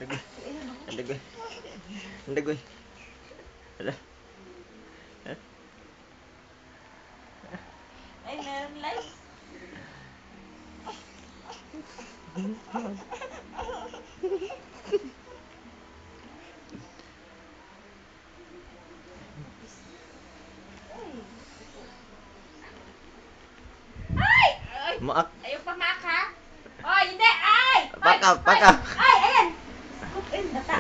Dagoy. Dagoy. Dagoy. Hala. Ay, meron lights. Ay! Ay! Maak. Ayaw pa maak, ha? Ay, hindi! Ay! Back up, back up. Ay, ayan! Scoop in, bata.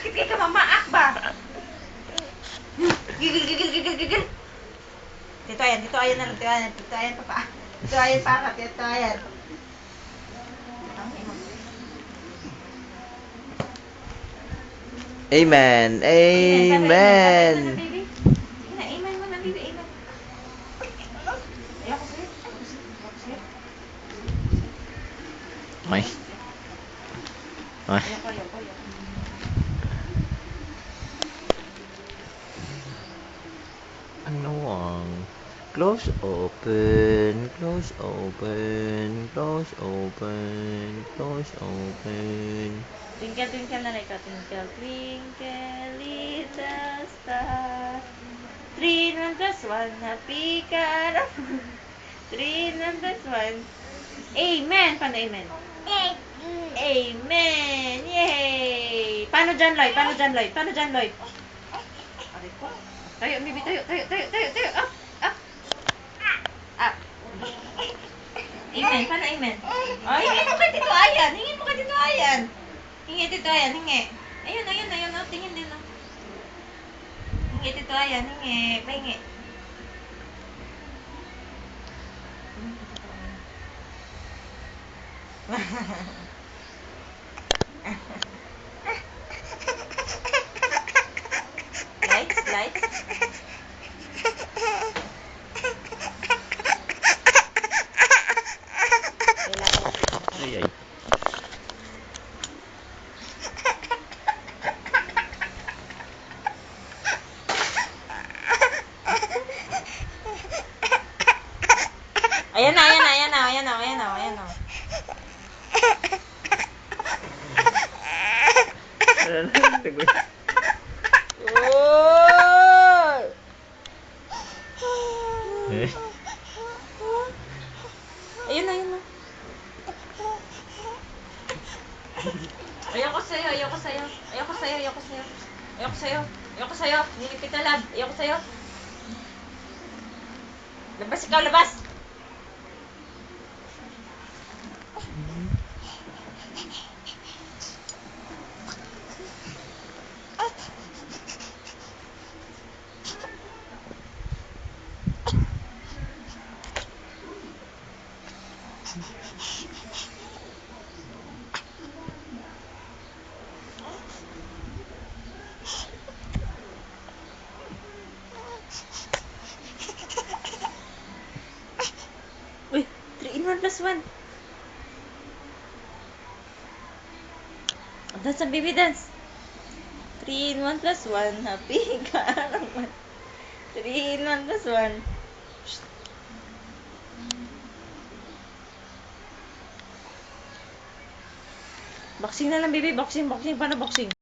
Kikit ka mamaak ba? Gigil, gigil, gigil, gigil. Tito ayan na lang, tito ayan pa pa. Tito ayan para, tito ayan. Amen. Amen. Baby. Sige na, amen mo na, baby, amen. Ayoko sa'yo. Ay. Ay. Ayoko. Ano ang close open, close open, close open, close open. Twinkle, twinkle na like a twinkle, twinkle, little star. 3 in 1 plus 1, happy ka na. 3 in 1 plus 1. Amen! Paano amen? Amen! Yay! Paano dyan, Lloyd? Aray ko. Tayo, baby, tayo. Up, up. Up. Amen. Paano amen? Oh, hingin mo kay Tito Ayan. Hingi. Tito Ayan, hingi. Ayun. Oh, tingin din, oh. Hingi, Tito Ayan, hingi. Pahingi. Lights. Ay, ay. Ayan na. Dagoy. Eh. Ayun na. Ayoko sa'yo. Hindi kita love. Ayoko sa'yo. Labas. Uy, 3 in 1 plus 1. Dance ang baby dance. 3 in 1 plus 1. Happy ka naman. 3 in 1 plus 1. Boxing na lang, baby. Boxing. Paano boxing?